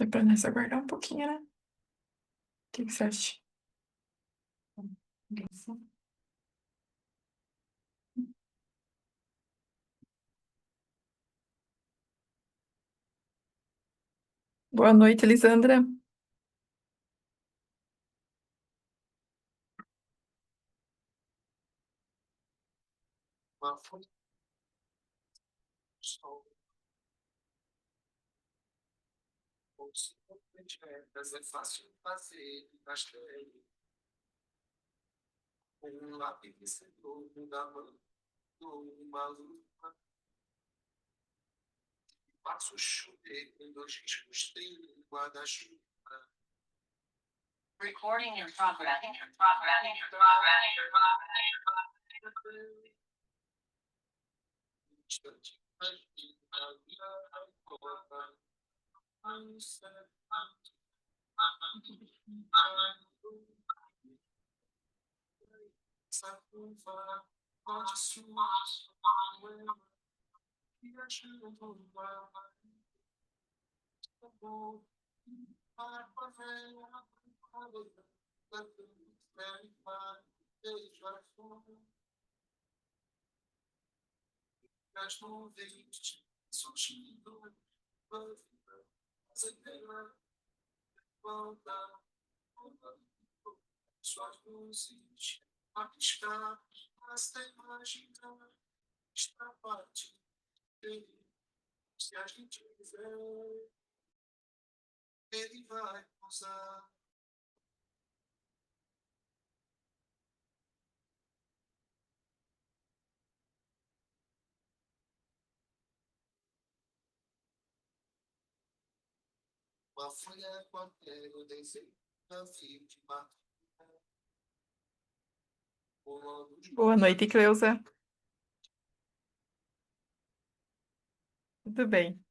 Dá pra nós aguardar um pouquinho, né? O que que você acha? Boa noite, Elisandra. Recording in progress. Boa noite, Cleusa. Tudo bem?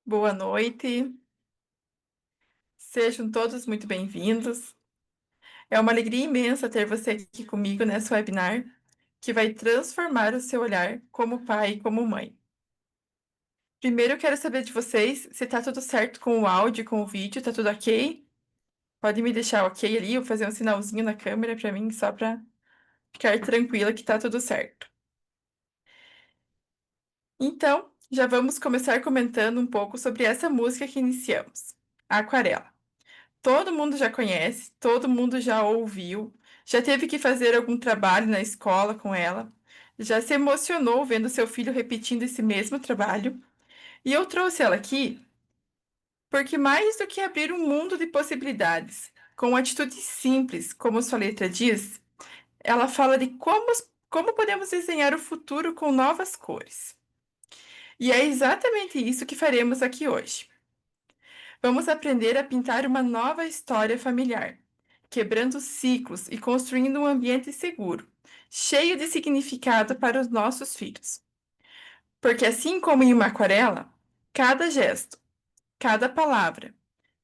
Boa noite. Sejam todos muito bem-vindos. É uma alegria imensa ter você aqui comigo nessa webinar, que vai transformar o seu olhar como pai e como mãe. Primeiro, eu quero saber de vocês se tá tudo certo com o áudio, com o vídeo, tá tudo ok? Pode me deixar ok ali, ou fazer um sinalzinho na câmera para mim, só para ficar tranquila que tá tudo certo. Então, já vamos começar comentando um pouco sobre essa música que iniciamos, a Aquarela. Todo mundo já conhece, todo mundo já ouviu, já teve que fazer algum trabalho na escola com ela, Já se emocionou vendo seu filho repetindo esse mesmo trabalho? E eu trouxe ela aqui porque, mais do que abrir um mundo de possibilidades, com atitudes simples, como sua letra diz, ela fala de como podemos desenhar o futuro com novas cores. E é exatamente isso que faremos aqui hoje. Vamos aprender a pintar uma nova história familiar, quebrando ciclos e construindo um ambiente seguro, cheio de significado para os nossos filhos. Porque, assim como em uma aquarela, cada gesto, cada palavra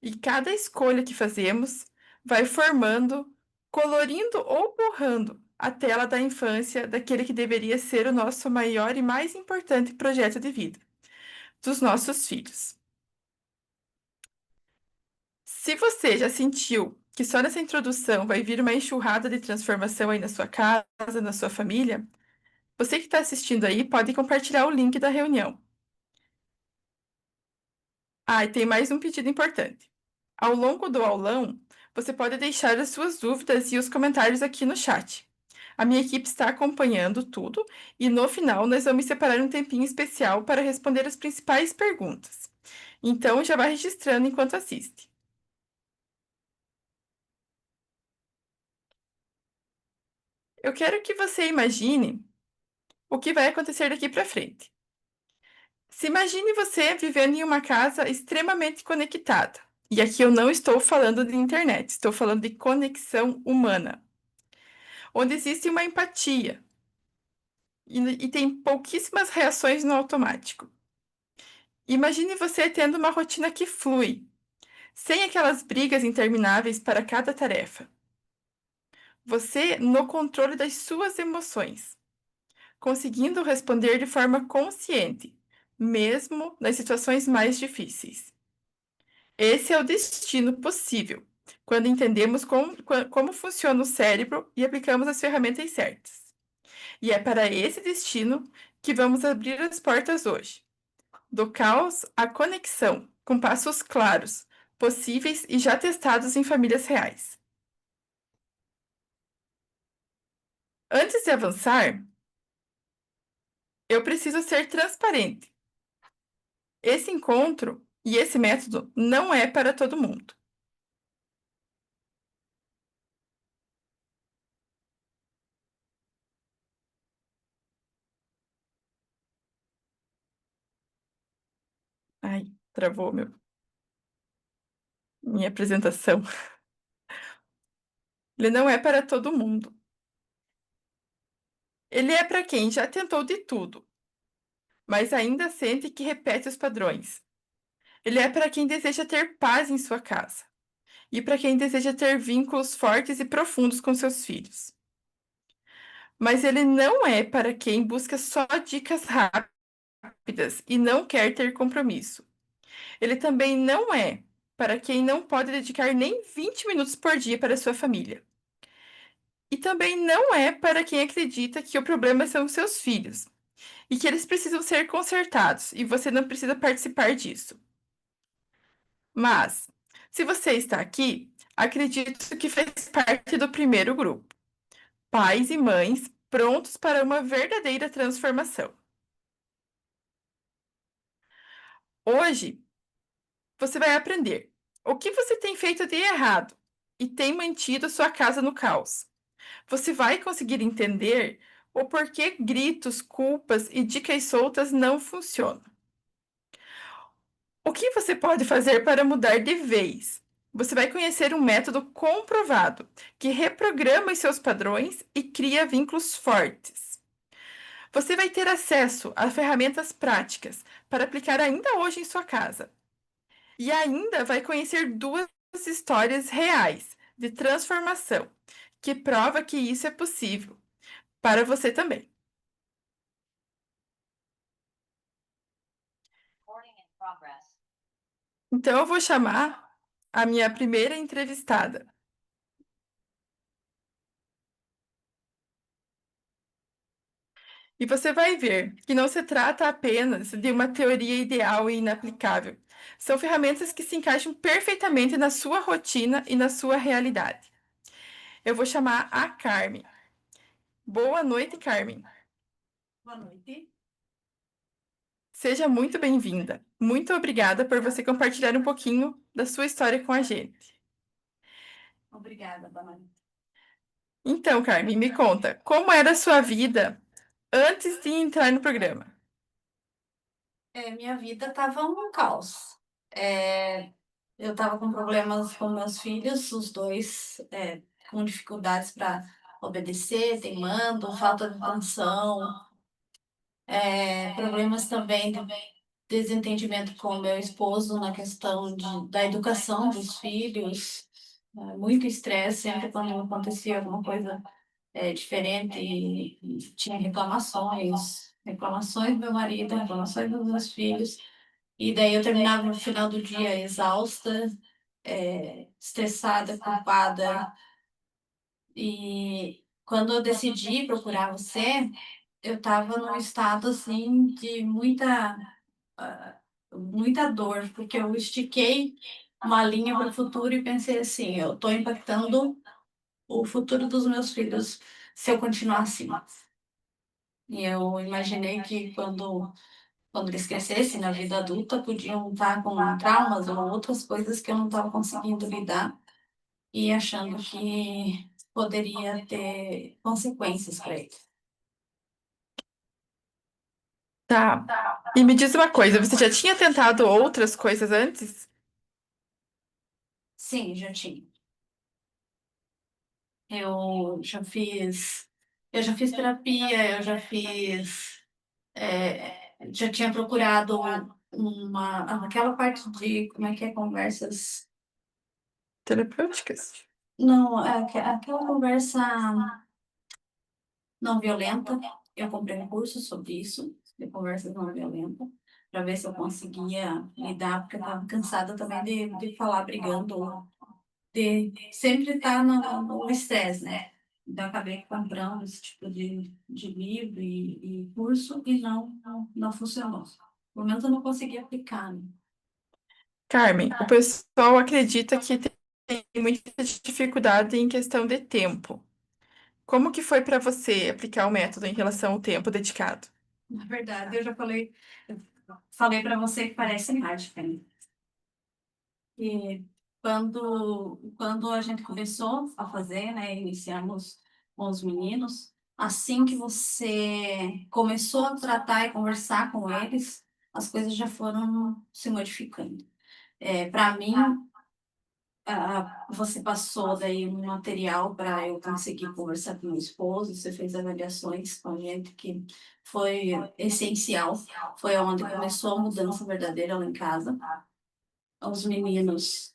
e cada escolha que fazemos vai formando, colorindo ou borrando a tela da infância daquele que deveria ser o nosso maior e mais importante projeto de vida, dos nossos filhos. Se você já sentiu que só nessa introdução vai vir uma enxurrada de transformação aí na sua casa, na sua família, você que está assistindo aí pode compartilhar o link da reunião. Ah, e tem mais um pedido importante. Ao longo do aulão, você pode deixar as suas dúvidas e os comentários aqui no chat. A minha equipe está acompanhando tudo e no final nós vamos separar um tempinho especial para responder as principais perguntas. Então já vai registrando enquanto assiste. Eu quero que você imagine o que vai acontecer daqui para frente. Se imagine você vivendo em uma casa extremamente conectada. E aqui eu não estou falando de internet, estou falando de conexão humana, onde existe uma empatia e tem pouquíssimas reações no automático. Imagine você tendo uma rotina que flui, sem aquelas brigas intermináveis para cada tarefa. Você no controle das suas emoções, conseguindo responder de forma consciente, mesmo nas situações mais difíceis. Esse é o destino possível, quando entendemos como funciona o cérebro e aplicamos as ferramentas certas. E é para esse destino que vamos abrir as portas hoje. Do caos à conexão, com passos claros, possíveis e já testados em famílias reais. Antes de avançar, eu preciso ser transparente. Esse encontro e esse método não é para todo mundo. Ai, travou minha apresentação. Ele não é para todo mundo. Ele é para quem já tentou de tudo, mas ainda sente que repete os padrões. Ele é para quem deseja ter paz em sua casa e para quem deseja ter vínculos fortes e profundos com seus filhos. Mas ele não é para quem busca só dicas rápidas e não quer ter compromisso. Ele também não é para quem não pode dedicar nem 20 minutos por dia para sua família. E também não é para quem acredita que o problema são os seus filhos e que eles precisam ser consertados e você não precisa participar disso. Mas, se você está aqui, acredito que faz parte do primeiro grupo. Pais e mães prontos para uma verdadeira transformação. Hoje, você vai aprender o que você tem feito de errado e tem mantido sua casa no caos. Você vai conseguir entender o porquê gritos, culpas e dicas soltas não funcionam. O que você pode fazer para mudar de vez? Você vai conhecer um método comprovado que reprograma os seus padrões e cria vínculos fortes. Você vai ter acesso a ferramentas práticas para aplicar ainda hoje em sua casa. E ainda vai conhecer duas histórias reais de transformação que prova que isso é possível para você também. Então eu vou chamar a minha primeira entrevistada. E você vai ver que não se trata apenas de uma teoria ideal e inaplicável. São ferramentas que se encaixam perfeitamente na sua rotina e na sua realidade. Eu vou chamar a Carmen. Boa noite, Carmen. Boa noite. Seja muito bem-vinda. Muito obrigada por você compartilhar um pouquinho da sua história com a gente. Obrigada, boa noite. Então, Carmen, me conta, como era a sua vida antes de entrar no programa? Minha vida estava um caos. É, eu estava com problemas com meus filhos, os dois com dificuldades para obedecer, teimando, falta de atenção, problemas também de desentendimento com o meu esposo na questão da educação dos filhos, muito estresse sempre quando acontecia alguma coisa diferente e tinha reclamações do meu marido, reclamações dos meus filhos. E daí eu terminava no final do dia exausta, estressada, culpada. E quando eu decidi procurar você, eu estava num estado assim de muita dor, porque eu estiquei uma linha para o futuro e pensei assim, eu estou impactando o futuro dos meus filhos se eu continuar assim. E eu imaginei que quando eles crescessem na vida adulta, podiam estar com traumas ou outras coisas que eu não estava conseguindo lidar e achando que poderia ter consequências para eles. Tá. E me diz uma coisa, você já tinha tentado outras coisas antes? Sim, já tinha. Eu já fiz, eu já fiz terapia, já tinha procurado aquela parte de, como é que é, conversas. Terapêuticas? Não, aquela conversa não violenta. Eu comprei um curso sobre isso, de conversas não violentas, para ver se eu conseguia lidar, porque eu estava cansada também de falar brigando, de sempre estar no estresse, né? Então, eu acabei comprando esse tipo de livro e curso e não funcionou. Pelo menos eu não consegui aplicar, né? Carmen, o pessoal acredita que tem muita dificuldade em questão de tempo. Como que foi para você aplicar o método em relação ao tempo dedicado? Na verdade, eu falei para você que parece mágica, né? E quando a gente começou a fazer, né, iniciamos com os meninos, assim que você começou a tratar e conversar com eles, as coisas já foram se modificando. Para mim, você passou daí um material para eu conseguir conversar com meu esposo, você fez avaliações com a gente que foi essencial, foi onde começou a mudança verdadeira lá em casa. Os meninos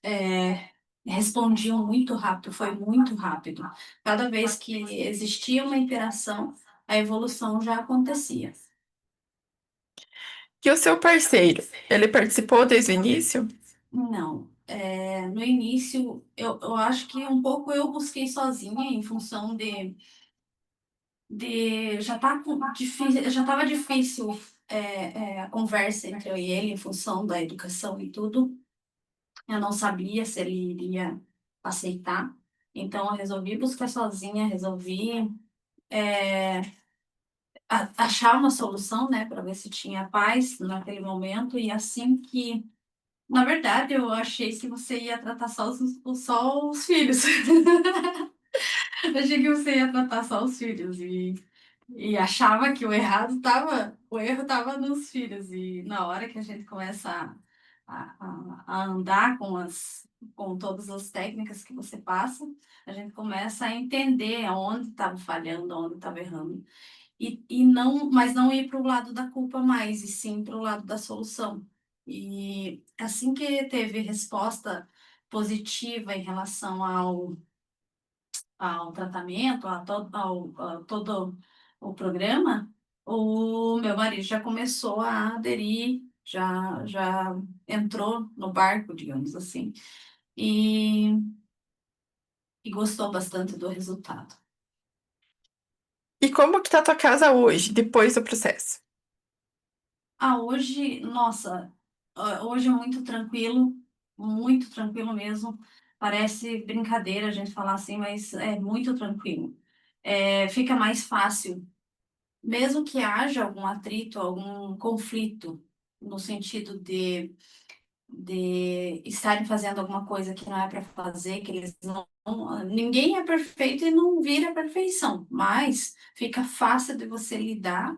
respondiam muito rápido, foi muito rápido. Cada vez que existia uma interação, a evolução já acontecia. E o seu parceiro, ele participou desde o início? Não, no início, eu acho que um pouco eu busquei sozinha em função de já estava difícil a conversa entre eu e ele em função da educação e tudo. Eu não sabia se ele iria aceitar. Então, eu resolvi buscar sozinha, resolvi achar uma solução, né, para ver se tinha paz naquele momento. E assim que, na verdade, eu achei que você ia tratar só os filhos. Eu achei que você ia tratar só os filhos e achava que o erro estava nos filhos. E na hora que a gente começa a andar com todas as técnicas que você passa, a gente começa a entender aonde estava falhando, aonde estava errando. Mas não ir para o lado da culpa mais, e sim para o lado da solução. E assim que teve resposta positiva em relação ao tratamento, a todo o programa, o meu marido já começou a aderir, já entrou no barco, digamos assim, e, e gostou bastante do resultado. E como que tá a tua casa hoje, depois do processo? Hoje, nossa, hoje é muito tranquilo mesmo. Parece brincadeira a gente falar assim, mas é muito tranquilo. Fica mais fácil mesmo que haja algum atrito, algum conflito, no sentido de estarem fazendo alguma coisa que não é para fazer, que eles não. Ninguém é perfeito e não vira perfeição, mas fica fácil de você lidar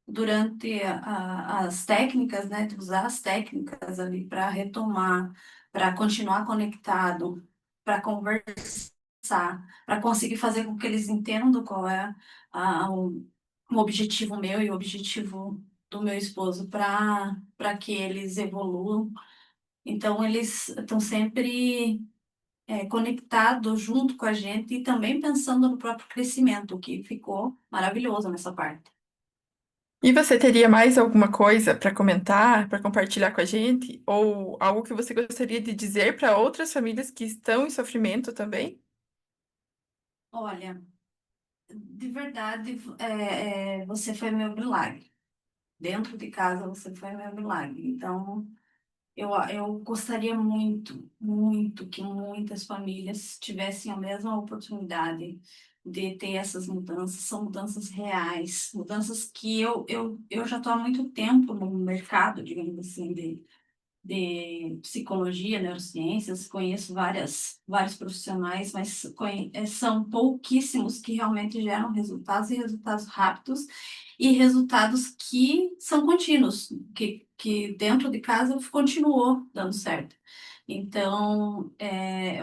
durante as técnicas, né? De usar as técnicas ali para retomar, para continuar conectado, para conversar, para conseguir fazer com que eles entendam qual é o objetivo meu e o objetivo do meu esposo para que eles evoluam. Então, eles estão sempre conectados junto com a gente e também pensando no próprio crescimento, o que ficou maravilhoso nessa parte. E você teria mais alguma coisa para comentar, para compartilhar com a gente? Ou algo que você gostaria de dizer para outras famílias que estão em sofrimento também? Olha, de verdade, você foi meu milagre. Dentro de casa, você foi meu milagre. Então, eu gostaria muito, muito que muitas famílias tivessem a mesma oportunidade de ter essas mudanças. São mudanças reais, mudanças que eu já estou há muito tempo no mercado, digamos assim, de psicologia, neurociências, conheço vários profissionais, mas são pouquíssimos que realmente geram resultados e resultados rápidos e resultados que são contínuos, que dentro de casa continuou dando certo. Então,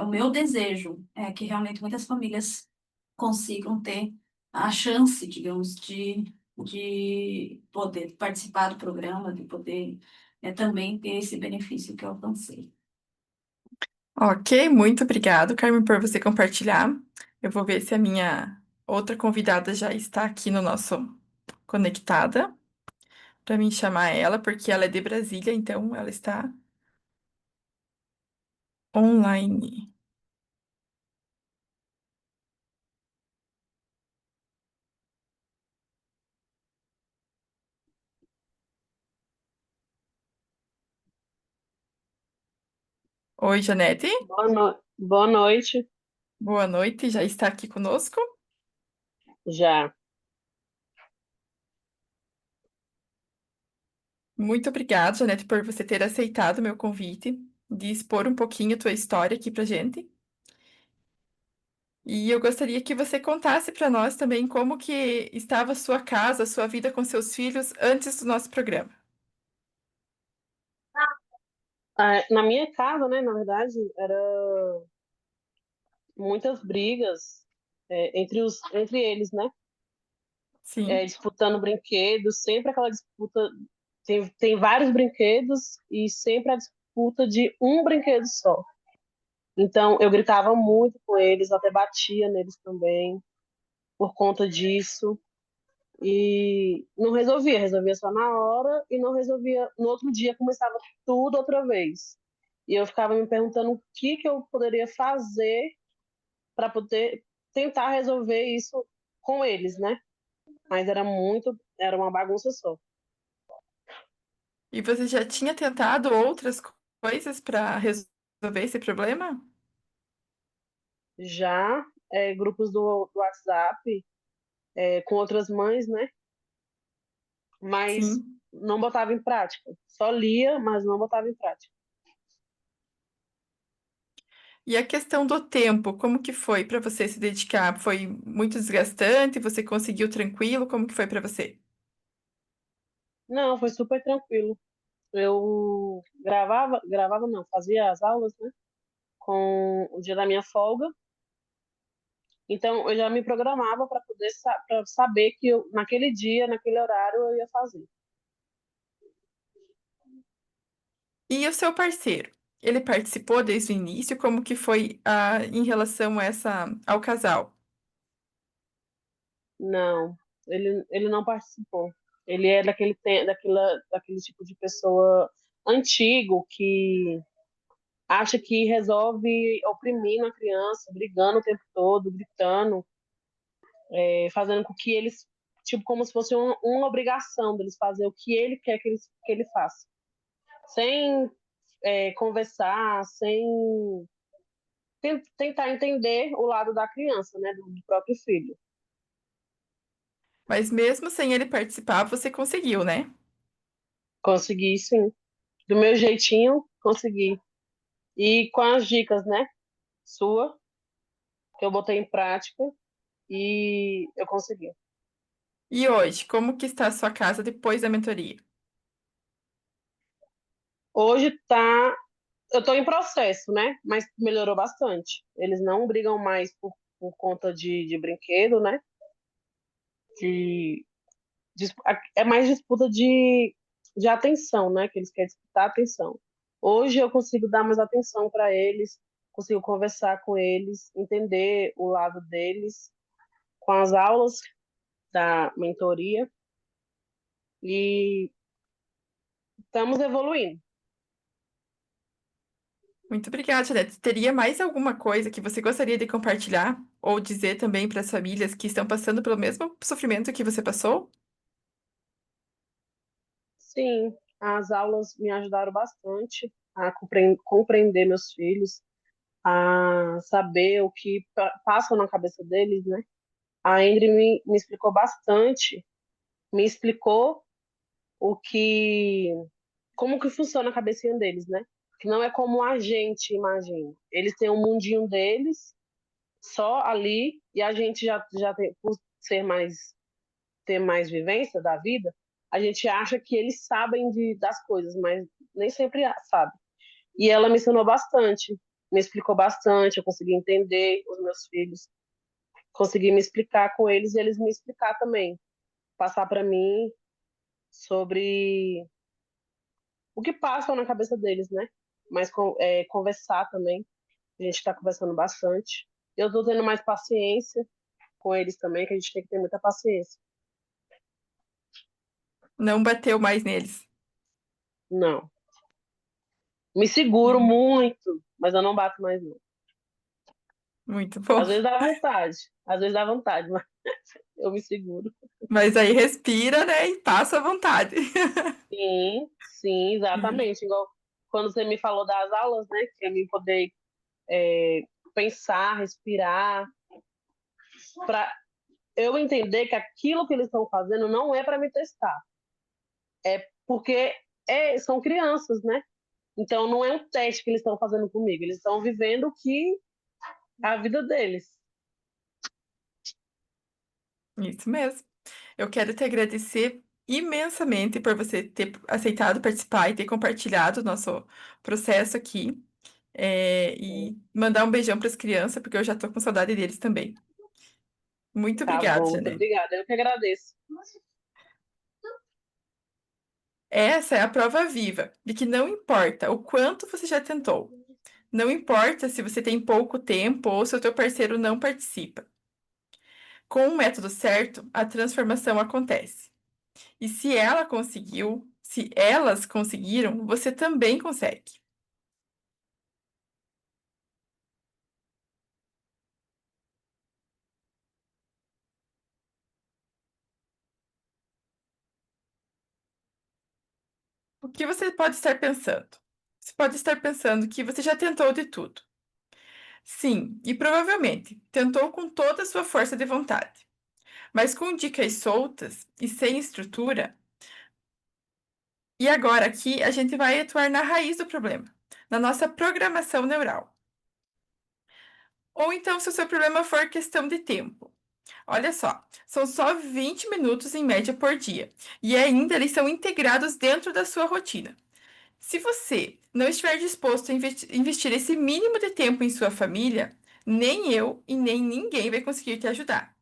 o meu desejo é que realmente muitas famílias consigam ter a chance, digamos, de poder participar do programa, de poder também ter esse benefício que eu alcancei. Ok, muito obrigado, Carmen, por você compartilhar. Eu vou ver se a minha outra convidada já está aqui no nosso conectada para mim chamar ela, porque ela é de Brasília, então ela está online. Oi, Janete. Boa noite, Boa noite, já está aqui conosco. já. Muito obrigada, Janete, por você ter aceitado o meu convite de expor um pouquinho a tua história aqui pra gente. E eu gostaria que você contasse para nós também como que estava a sua casa, a sua vida com seus filhos antes do nosso programa. Na minha casa, né, na verdade, era muitas brigas entre eles, né? Sim. Disputando brinquedos, sempre aquela disputa. Tem vários brinquedos e sempre a disputa de um brinquedo só. Então, eu gritava muito com eles, até batia neles também, por conta disso. E não resolvia só na hora e não resolvia. No outro dia começava tudo outra vez. E eu ficava me perguntando o que que eu poderia fazer para poder tentar resolver isso com eles, né? Mas era uma bagunça só. E você já tinha tentado outras coisas para resolver esse problema? Já grupos do WhatsApp com outras mães, né? Mas Sim. não botava em prática. Só lia, mas não botava em prática. E a questão do tempo, como que foi para você se dedicar? Foi muito desgastante? Você conseguiu tranquilo? Como que foi para você? Não, foi super tranquilo. Eu gravava não, fazia as aulas, né? Com o dia da minha folga. Então, eu já me programava para poder pra saber que naquele dia, naquele horário, eu ia fazer. E o seu parceiro? Ele participou desde o início? Como que foi em relação a ao casal? Não, ele não participou. Ele é daquele tipo de pessoa antigo que acha que resolve oprimindo a criança, brigando o tempo todo, gritando, fazendo com que eles, tipo, como se fosse uma obrigação deles fazer o que ele quer que ele faça. Sem conversar, sem tentar entender o lado da criança, né, do próprio filho. Mas mesmo sem ele participar, você conseguiu, né? Consegui, sim. Do meu jeitinho, consegui. E com as dicas, né, sua, que eu botei em prática e eu consegui. E hoje, como que está a sua casa depois da mentoria? Hoje tá, eu tô em processo, né, mas melhorou bastante. Eles não brigam mais por conta de brinquedo, né, de, é mais disputa de atenção, né, que eles querem disputar atenção. Hoje eu consigo dar mais atenção para eles, consigo conversar com eles, entender o lado deles, com as aulas da mentoria e estamos evoluindo. Muito obrigada, Janete. Teria mais alguma coisa que você gostaria de compartilhar ou dizer também para as famílias que estão passando pelo mesmo sofrimento que você passou? Sim, as aulas me ajudaram bastante a compreender meus filhos, a saber o que passa na cabeça deles, né? A Ingrid me explicou bastante, me explicou o que, como que funciona a cabecinha deles, né? Que não é como a gente imagina. Eles têm um mundinho deles, só ali, e a gente já tem, por ser mais ter mais vivência da vida, a gente acha que eles sabem das coisas, mas nem sempre sabe. E ela me ensinou bastante, me explicou bastante, eu consegui entender os meus filhos, consegui me explicar com eles e eles me explicar também, passar para mim sobre o que passa na cabeça deles, né? Mas conversar também, a gente está conversando bastante. Eu estou tendo mais paciência com eles também, que a gente tem que ter muita paciência. Não bateu mais neles. Não. Me seguro muito, mas eu não bato mais, não. Muito bom. Às vezes dá vontade, às vezes dá vontade, mas eu me seguro. Mas aí respira, né, e passa à vontade. Sim, sim, Isso. exatamente. Igual quando você me falou das aulas, né? Que eu me poder é, pensar, respirar, para eu entender que aquilo que eles estão fazendo não é para me testar, é porque são crianças, né? Então não é um teste que eles estão fazendo comigo, eles estão vivendo a vida deles. Isso mesmo. Eu quero te agradecer imensamente por você ter aceitado participar e ter compartilhado o nosso processo aqui. E mandar um beijão para as crianças, porque eu já tô com saudade deles também. Muito Tá obrigada, bom, muito Janete. obrigada. Eu que agradeço. Essa é a prova viva de que não importa o quanto você já tentou, não importa se você tem pouco tempo ou se o teu parceiro não participa. Com o método certo, a transformação acontece. E se ela conseguiu, se elas conseguiram, você também consegue. O que você pode estar pensando? Você pode estar pensando que você já tentou de tudo. Sim, e provavelmente tentou com toda a sua força de vontade. Mas com dicas soltas e sem estrutura. E agora aqui a gente vai atuar na raiz do problema, na nossa programação neural. Ou então, se o seu problema for questão de tempo. Olha só, são só 20 minutos em média por dia, e ainda eles são integrados dentro da sua rotina. Se você não estiver disposto a investir esse mínimo de tempo em sua família, nem eu e nem ninguém vai conseguir te ajudar.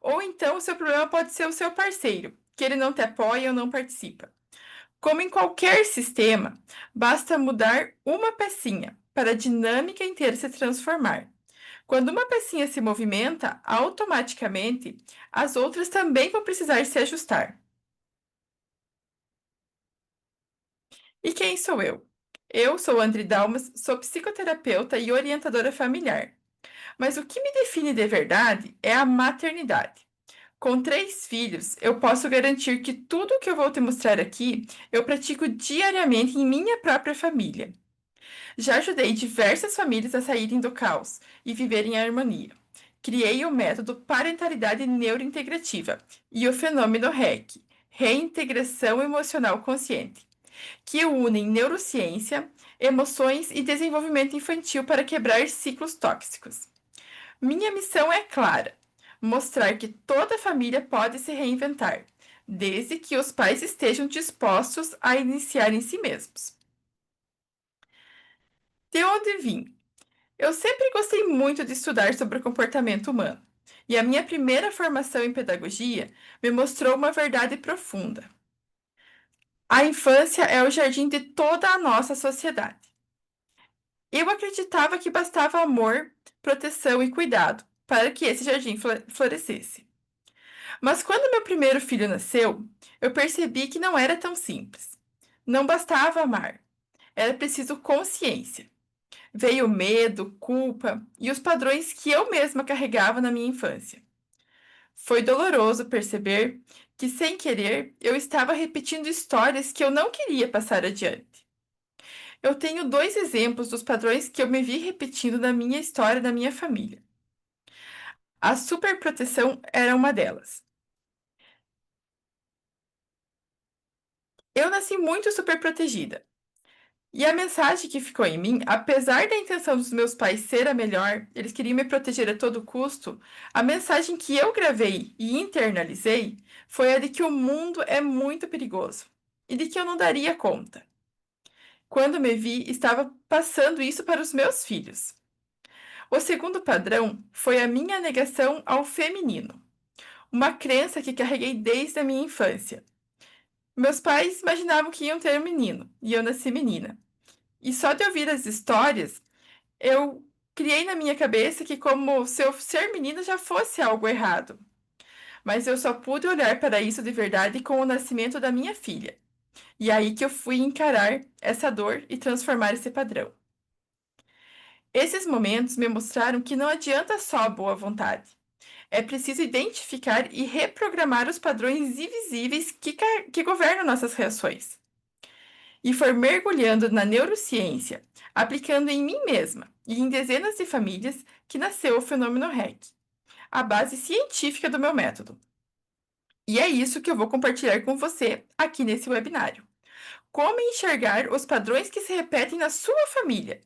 Ou então, o seu problema pode ser o seu parceiro, que ele não te apoia ou não participa. Como em qualquer sistema, basta mudar uma pecinha para a dinâmica inteira se transformar. Quando uma pecinha se movimenta, automaticamente as outras também vão precisar se ajustar. E quem sou eu? Eu sou Andri Dalmas, sou psicoterapeuta e orientadora familiar. Mas o que me define de verdade é a maternidade. Com 3 filhos, eu posso garantir que tudo o que eu vou te mostrar aqui eu pratico diariamente em minha própria família. Já ajudei diversas famílias a saírem do caos e viverem em harmonia. criei o método Parentalidade Neurointegrativa e o fenômeno REC, Reintegração Emocional Consciente, que unem neurociência, emoções e desenvolvimento infantil para quebrar ciclos tóxicos. Minha missão é clara: mostrar que toda família pode se reinventar, desde que os pais estejam dispostos a iniciar em si mesmos. De onde vim? Eu sempre gostei muito de estudar sobre o comportamento humano, e a minha primeira formação em pedagogia me mostrou uma verdade profunda. A infância é o jardim de toda a nossa sociedade. Eu acreditava que bastava amor, proteção e cuidado para que esse jardim florescesse. Mas quando meu primeiro filho nasceu, eu percebi que não era tão simples. Não bastava amar, era preciso consciência. Veio medo, culpa e os padrões que eu mesma carregava na minha infância. Foi doloroso perceber que, sem querer, eu estava repetindo histórias que eu não queria passar adiante. Eu tenho dois exemplos dos padrões que eu me vi repetindo na minha história da minha família. A superproteção era uma delas. Eu nasci muito superprotegida. E a mensagem que ficou em mim, apesar da intenção dos meus pais ser a melhor, eles queriam me proteger a todo custo, a mensagem que eu gravei e internalizei foi a de que o mundo é muito perigoso e de que eu não daria conta. Quando me vi, estava passando isso para os meus filhos. O segundo padrão foi a minha negação ao feminino, uma crença que carreguei desde a minha infância. Meus pais imaginavam que iam ter um menino e eu nasci menina. E só de ouvir as histórias, eu criei na minha cabeça que como se eu ser menina já fosse algo errado. Mas eu só pude olhar para isso de verdade com o nascimento da minha filha. E aí que eu fui encarar essa dor e transformar esse padrão. Esses momentos me mostraram que não adianta só a boa vontade. É preciso identificar e reprogramar os padrões invisíveis que governam nossas reações. E foi mergulhando na neurociência, aplicando em mim mesma e em dezenas de famílias, que nasceu o fenômeno REC, a base científica do meu método. E é isso que eu vou compartilhar com você aqui nesse webinário. Como enxergar os padrões que se repetem na sua família,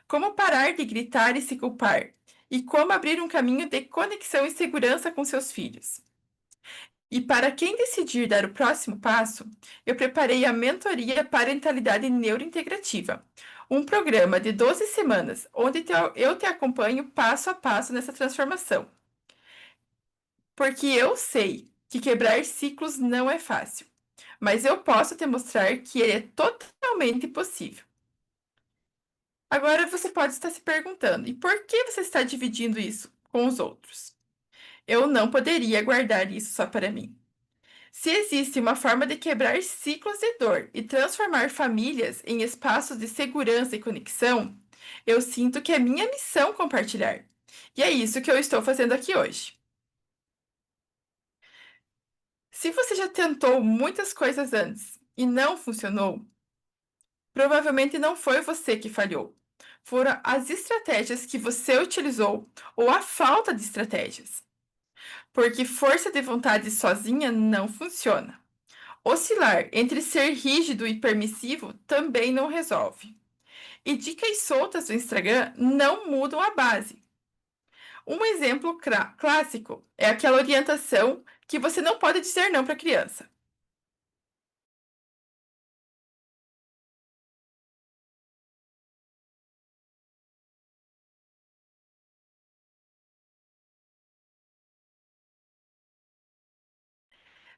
como parar de gritar e se culpar, e como abrir um caminho de conexão e segurança com seus filhos. E para quem decidir dar o próximo passo, eu preparei a mentoria Parentalidade Neurointegrativa, um programa de 12 semanas, onde eu te acompanho passo a passo nessa transformação. Porque eu sei que quebrar ciclos não é fácil, mas eu posso te mostrar que ele é totalmente possível. Agora você pode estar se perguntando, e por que você está dividindo isso com os outros? Eu não poderia guardar isso só para mim. Se existe uma forma de quebrar ciclos de dor e transformar famílias em espaços de segurança e conexão, eu sinto que é minha missão compartilhar. E é isso que eu estou fazendo aqui hoje. Se você já tentou muitas coisas antes e não funcionou, provavelmente não foi você que falhou. Foram as estratégias que você utilizou ou a falta de estratégias. Porque força de vontade sozinha não funciona. Oscilar entre ser rígido e permissivo também não resolve. E dicas soltas do Instagram não mudam a base. Um exemplo clássico é aquela orientação que você não pode dizer não para a criança.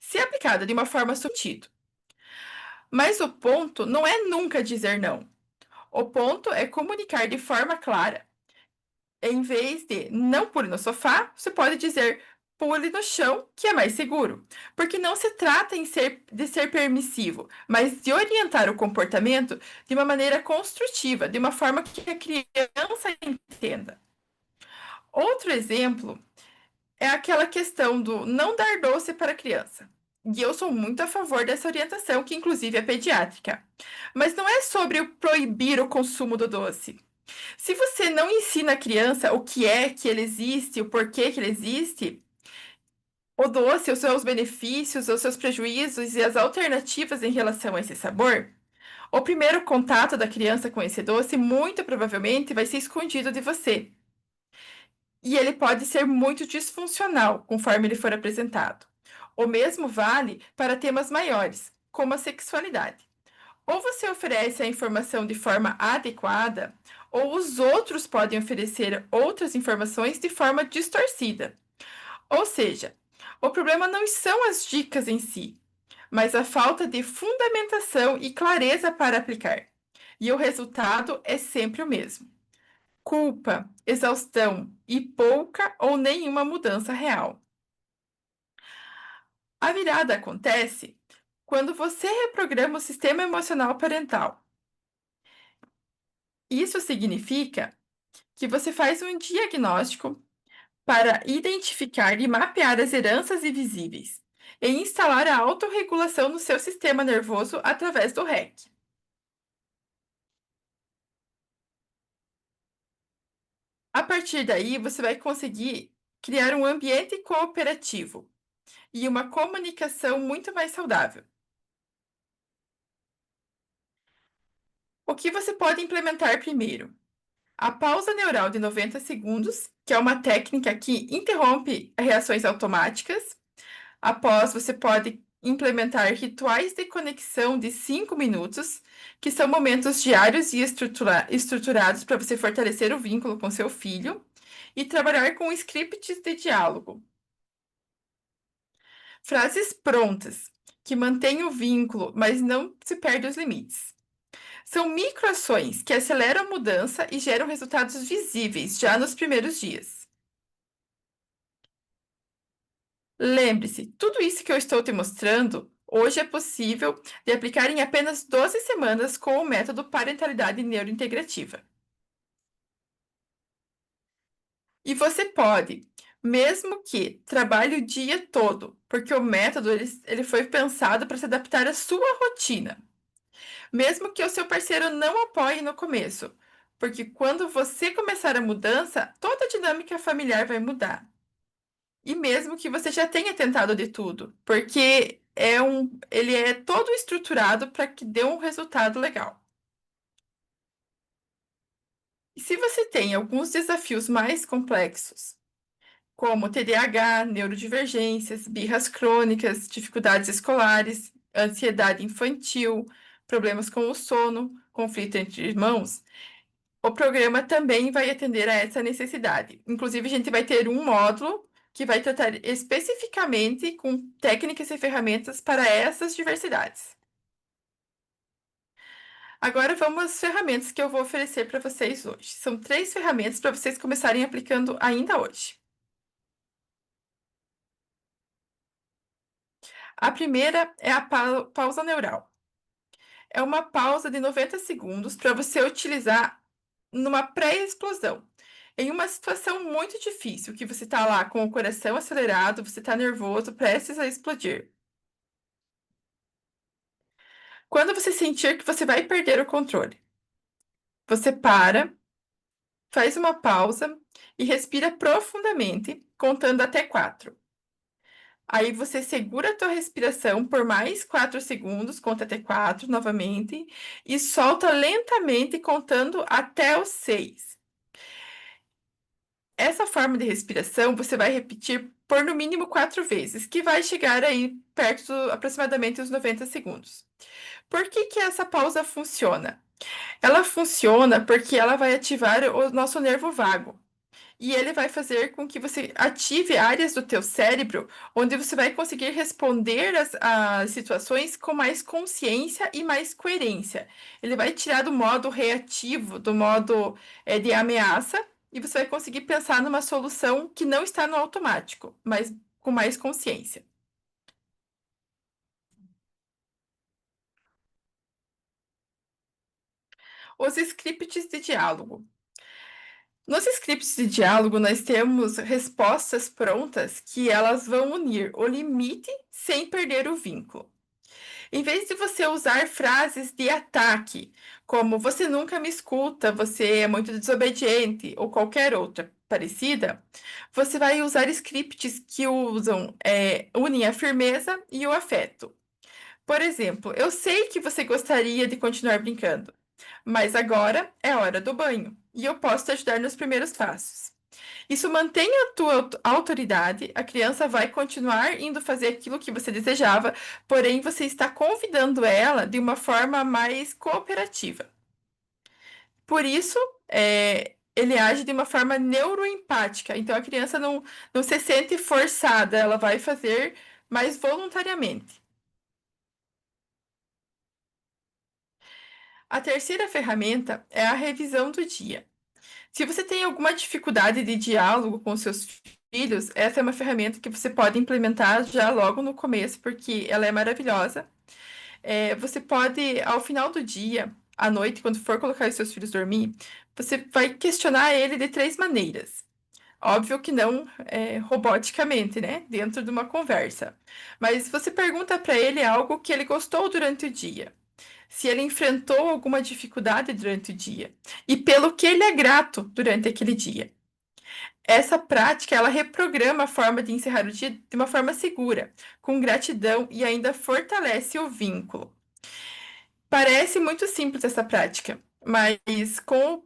Se aplicada de uma forma sutil. Mas o ponto não é nunca dizer não. O ponto é comunicar de forma clara. Em vez de não pule no sofá, você pode dizer pule no chão, que é mais seguro. Porque não se trata de ser permissivo, mas de orientar o comportamento de uma maneira construtiva, de uma forma que a criança entenda. Outro exemplo é aquela questão do não dar doce para a criança. E eu sou muito a favor dessa orientação, que inclusive é pediátrica. Mas não é sobre o proibir o consumo do doce. Se você não ensina a criança o que é que ele existe, o porquê que ele existe, o doce, os seus benefícios, os seus prejuízos e as alternativas em relação a esse sabor, o primeiro contato da criança com esse doce muito provavelmente vai ser escondido de você. E ele pode ser muito disfuncional conforme ele for apresentado. O mesmo vale para temas maiores, como a sexualidade. Ou você oferece a informação de forma adequada, ou os outros podem oferecer outras informações de forma distorcida. Ou seja, o problema não são as dicas em si, mas a falta de fundamentação e clareza para aplicar. E o resultado é sempre o mesmo: culpa, exaustão e pouca ou nenhuma mudança real. A virada acontece quando você reprograma o sistema emocional parental. Isso significa que você faz um diagnóstico para identificar e mapear as heranças invisíveis e instalar a autorregulação no seu sistema nervoso através do REC. A partir daí, você vai conseguir criar um ambiente cooperativo e uma comunicação muito mais saudável. O que você pode implementar primeiro? A pausa neural de 90 segundos, que é uma técnica que interrompe reações automáticas. Após, você pode implementar rituais de conexão de 5 minutos, que são momentos diários e estruturados para você fortalecer o vínculo com seu filho, e trabalhar com scripts de diálogo. Frases prontas, que mantêm o vínculo, mas não se perde os limites. São microações que aceleram a mudança e geram resultados visíveis já nos primeiros dias. Lembre-se, tudo isso que eu estou te mostrando hoje é possível de aplicar em apenas 12 semanas com o método Parentalidade Neurointegrativa. E você pode, mesmo que trabalhe o dia todo, porque o método ele foi pensado para se adaptar à sua rotina. Mesmo que o seu parceiro não apoie no começo, porque quando você começar a mudança, toda a dinâmica familiar vai mudar. E mesmo que você já tenha tentado de tudo, porque ele é todo estruturado para que dê um resultado legal. E se você tem alguns desafios mais complexos, como TDAH, neurodivergências, birras crônicas, dificuldades escolares, ansiedade infantil, problemas com o sono, conflito entre irmãos, o programa também vai atender a essa necessidade. Inclusive, a gente vai ter um módulo que vai tratar especificamente com técnicas e ferramentas para essas diversidades. Agora vamos às ferramentas que eu vou oferecer para vocês hoje. São 3 ferramentas para vocês começarem aplicando ainda hoje. A primeira é a pausa neural. É uma pausa de 90 segundos para você utilizar numa pré-explosão. Em uma situação muito difícil, que você está lá com o coração acelerado, você está nervoso, prestes a explodir. Quando você sentir que você vai perder o controle, você para, faz uma pausa e respira profundamente, contando até 4. Aí você segura a tua respiração por mais 4 segundos, conta até 4 novamente, e solta lentamente, contando até os 6. Essa forma de respiração você vai repetir por no mínimo 4 vezes, que vai chegar aí perto aproximadamente dos 90 segundos. Por que que essa pausa funciona? Ela funciona porque ela vai ativar o nosso nervo vago. E ele vai fazer com que você ative áreas do teu cérebro onde você vai conseguir responder às situações com mais consciência e mais coerência. Ele vai tirar do modo reativo, do modo de ameaça, e você vai conseguir pensar numa solução que não está no automático, mas com mais consciência. Os scripts de diálogo. Nos scripts de diálogo, nós temos respostas prontas que elas vão unir o limite sem perder o vínculo. Em vez de você usar frases de ataque, como você nunca me escuta, você é muito desobediente, ou qualquer outra parecida, você vai usar scripts que unem a firmeza e o afeto. Por exemplo, eu sei que você gostaria de continuar brincando, mas agora é hora do banho e eu posso te ajudar nos primeiros passos. Isso mantém a tua autoridade, a criança vai continuar indo fazer aquilo que você desejava, porém você está convidando ela de uma forma mais cooperativa. Por isso, ele age de uma forma neuroempática, então a criança não se sente forçada, ela vai fazer mais voluntariamente. A terceira ferramenta é a revisão do dia. Se você tem alguma dificuldade de diálogo com seus filhos, essa é uma ferramenta que você pode implementar já logo no começo, porque ela é maravilhosa. Você pode, ao final do dia, à noite, quando for colocar os seus filhos dormir, você vai questionar ele de três maneiras. Óbvio que não roboticamente, né? Dentro de uma conversa. Mas você pergunta para ele algo que ele gostou durante o dia, se ele enfrentou alguma dificuldade durante o dia e pelo que ele é grato durante aquele dia. Essa prática, ela reprograma a forma de encerrar o dia de uma forma segura, com gratidão e ainda fortalece o vínculo. Parece muito simples essa prática, mas com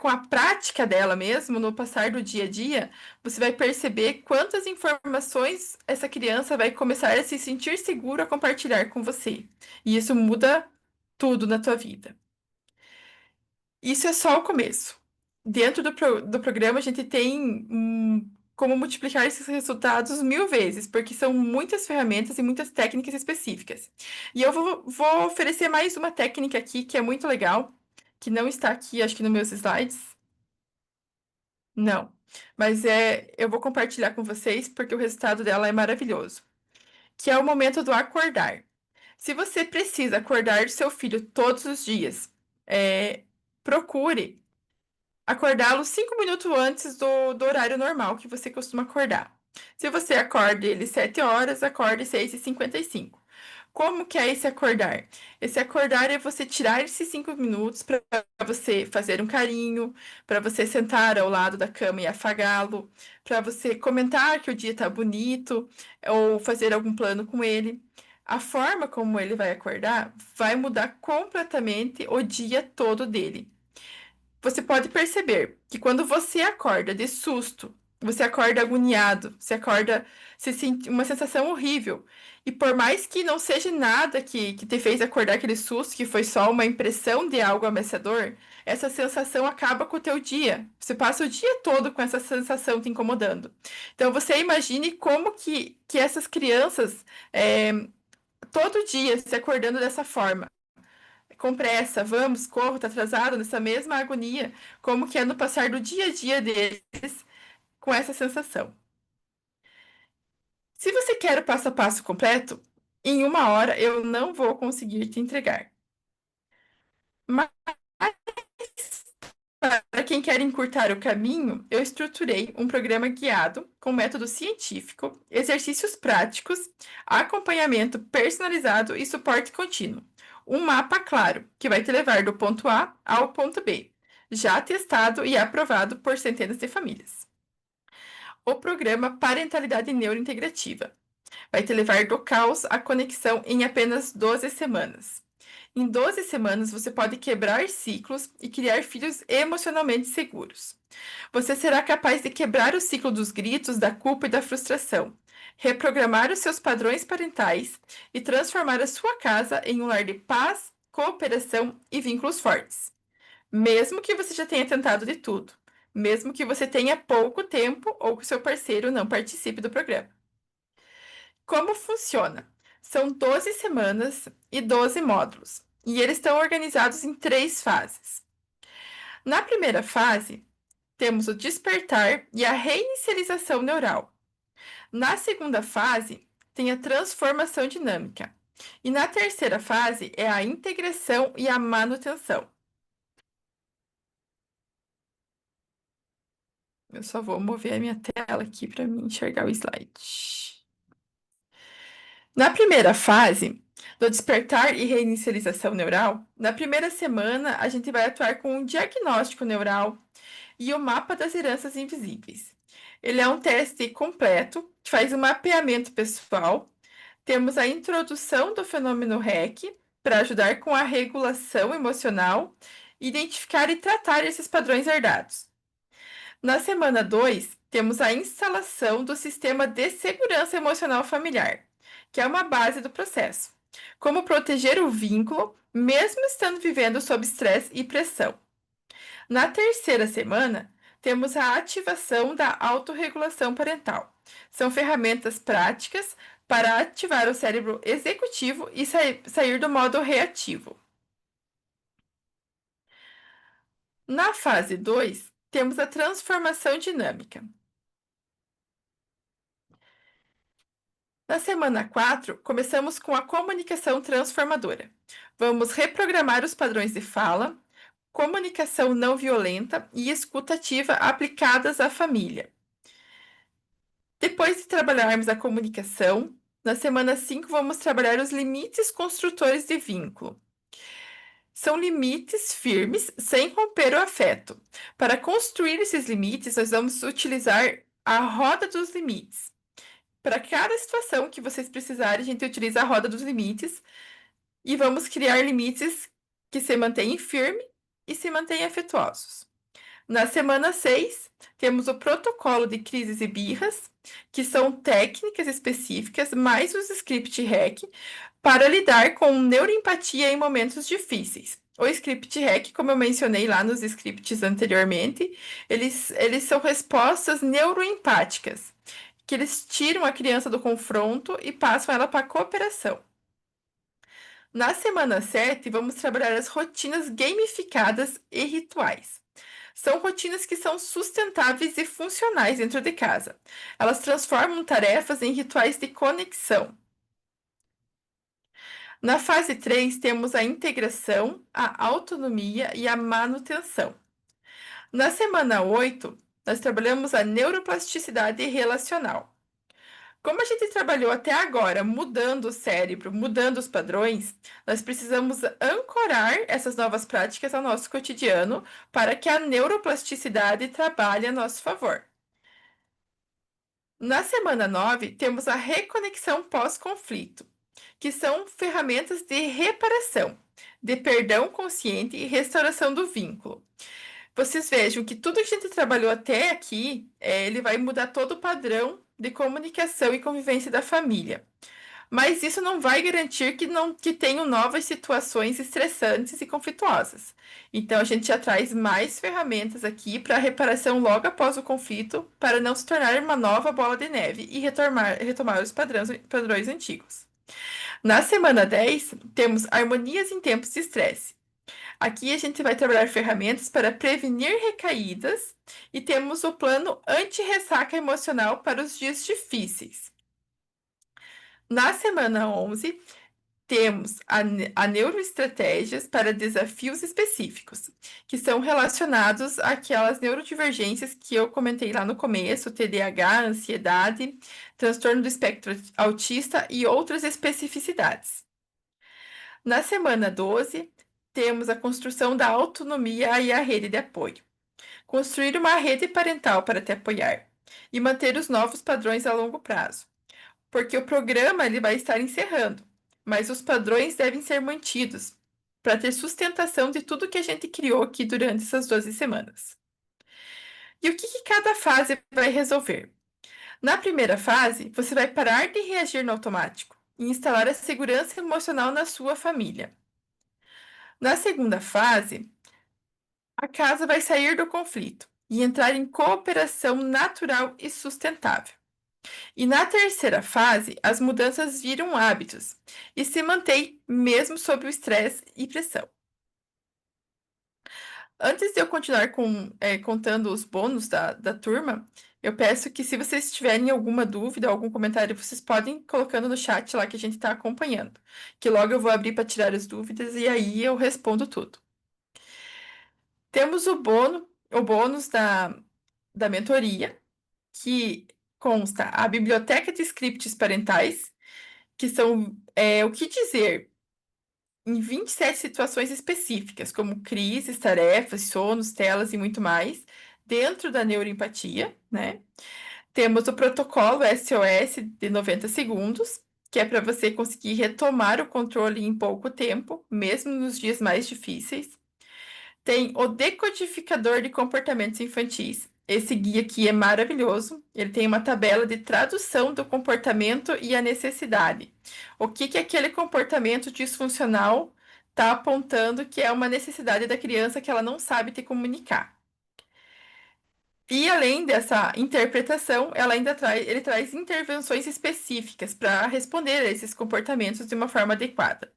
a prática dela mesmo, no passar do dia a dia, você vai perceber quantas informações essa criança vai começar a se sentir segura a compartilhar com você. E isso muda tudo na tua vida. Isso é só o começo. Dentro do programa, a gente tem como multiplicar esses resultados 1000 vezes, porque são muitas ferramentas e muitas técnicas específicas. E eu vou oferecer mais uma técnica aqui que é muito legal, que não está aqui, acho que nos meus slides. Não. Mas eu vou compartilhar com vocês porque o resultado dela é maravilhoso. Que é o momento do acordar. Se você precisa acordar seu filho todos os dias, procure acordá-lo 5 minutos antes do horário normal que você costuma acordar. Se você acorda ele 7 horas, acorde 6h55. Como que é esse acordar? Esse acordar é você tirar esses 5 minutos para você fazer um carinho, para você sentar ao lado da cama e afagá-lo, para você comentar que o dia está bonito ou fazer algum plano com ele. A forma como ele vai acordar vai mudar completamente o dia todo dele. Você pode perceber que quando você acorda de susto, você acorda agoniado, você acorda, você sente uma sensação horrível. E por mais que não seja nada que te fez acordar aquele susto, que foi só uma impressão de algo ameaçador, essa sensação acaba com o teu dia. Você passa o dia todo com essa sensação te incomodando. Então você imagine como que essas crianças, todo dia se acordando dessa forma com pressa, vamos, corro, tá atrasado, nessa mesma agonia, como que é no passar do dia a dia deles com essa sensação. Se você quer o passo a passo completo, em 1 hora eu não vou conseguir te entregar. Mas para quem quer encurtar o caminho, eu estruturei um programa guiado com método científico, exercícios práticos, acompanhamento personalizado e suporte contínuo. Um mapa claro que vai te levar do ponto A ao ponto B, já testado e aprovado por centenas de famílias. O programa Parentalidade Neurointegrativa vai te levar do caos à conexão em apenas 12 semanas. Em 12 semanas, você pode quebrar ciclos e criar filhos emocionalmente seguros. Você será capaz de quebrar o ciclo dos gritos, da culpa e da frustração, reprogramar os seus padrões parentais e transformar a sua casa em um lar de paz, cooperação e vínculos fortes. Mesmo que você já tenha tentado de tudo, mesmo que você tenha pouco tempo ou que seu parceiro não participe do programa. Como funciona? São 12 semanas e 12 módulos, e eles estão organizados em 3 fases. Na primeira fase, temos o despertar e a reinicialização neural. Na segunda fase, tem a transformação dinâmica. E na terceira fase é a integração e a manutenção. Eu só vou mover a minha tela aqui para me enxergar o slide. Na primeira fase, do despertar e reinicialização neural, na primeira semana a gente vai atuar com um diagnóstico neural e o mapa das heranças invisíveis. Ele é um teste completo que faz um mapeamento pessoal. Temos a introdução do fenômeno REC para ajudar com a regulação emocional, identificar e tratar esses padrões herdados. Na semana 2, temos a instalação do sistema de segurança emocional familiar, que é uma base do processo. Como proteger o vínculo, mesmo estando vivendo sob estresse e pressão. Na terceira semana, temos a ativação da autorregulação parental. São ferramentas práticas para ativar o cérebro executivo e sair do modo reativo. Na fase 2, temos a transformação dinâmica. Na semana 4, começamos com a comunicação transformadora. Vamos reprogramar os padrões de fala, comunicação não violenta e escuta ativa aplicadas à família. Depois de trabalharmos a comunicação, na semana 5 vamos trabalhar os limites construtores de vínculo. São limites firmes, sem romper o afeto. Para construir esses limites, nós vamos utilizar a roda dos limites. Para cada situação que vocês precisarem, a gente utiliza a roda dos limites e vamos criar limites que se mantenham firmes e se mantenham afetuosos. Na semana 6, temos o protocolo de crises e birras, que são técnicas específicas, mais os script REC, para lidar com neuroempatia em momentos difíceis. O script REC, como eu mencionei lá nos scripts anteriormente, eles são respostas neuroempáticas, que eles tiram a criança do confronto e passam ela para a cooperação. Na semana 7, vamos trabalhar as rotinas gamificadas e rituais. São rotinas que são sustentáveis e funcionais dentro de casa. Elas transformam tarefas em rituais de conexão. Na fase 3, temos a integração, a autonomia e a manutenção. Na semana 8, nós trabalhamos a neuroplasticidade relacional. Como a gente trabalhou até agora, mudando o cérebro, mudando os padrões, nós precisamos ancorar essas novas práticas ao nosso cotidiano para que a neuroplasticidade trabalhe a nosso favor. Na semana 9, temos a reconexão pós-conflito, que são ferramentas de reparação, de perdão consciente e restauração do vínculo. Vocês vejam que tudo que a gente trabalhou até aqui, ele vai mudar todo o padrão de comunicação e convivência da família. Mas isso não vai garantir que tenham novas situações estressantes e conflituosas. Então, a gente já traz mais ferramentas aqui para a reparação logo após o conflito, para não se tornar uma nova bola de neve e retomar os padrões antigos. Na semana 10, temos harmonias em tempos de estresse. Aqui a gente vai trabalhar ferramentas para prevenir recaídas e temos o plano anti-ressaca emocional para os dias difíceis. Na semana 11, temos a neuroestratégias para desafios específicos, que são relacionados àquelas neurodivergências que eu comentei lá no começo, TDAH, ansiedade, transtorno do espectro autista e outras especificidades. Na semana 12, temos a construção da autonomia e a rede de apoio. Construir uma rede parental para te apoiar e manter os novos padrões a longo prazo. Porque o programa ele vai estar encerrando, mas os padrões devem ser mantidos para ter sustentação de tudo que a gente criou aqui durante essas 12 semanas. E o que cada fase vai resolver? Na primeira fase, você vai parar de reagir no automático e instalar a segurança emocional na sua família. Na segunda fase, a casa vai sair do conflito e entrar em cooperação natural e sustentável. E na terceira fase, as mudanças viram hábitos e se mantêm mesmo sob o estresse e pressão. Antes de eu continuar contando os bônus da turma, eu peço que se vocês tiverem alguma dúvida, algum comentário, vocês podem ir colocando no chat lá que a gente está acompanhando. Que logo eu vou abrir para tirar as dúvidas e aí eu respondo tudo. Temos o bônus da mentoria, que consta a biblioteca de scripts parentais, que são o que dizer em 27 situações específicas, como crises, tarefas, sonos, telas e muito mais, dentro da neuroempatia, né? Temos o protocolo SOS de 90 segundos, que é para você conseguir retomar o controle em pouco tempo, mesmo nos dias mais difíceis. Tem o decodificador de comportamentos infantis. Esse guia aqui é maravilhoso. Ele tem uma tabela de tradução do comportamento e a necessidade. O que que aquele comportamento disfuncional está apontando que é uma necessidade da criança que ela não sabe te comunicar. E além dessa interpretação, ele traz intervenções específicas para responder a esses comportamentos de uma forma adequada.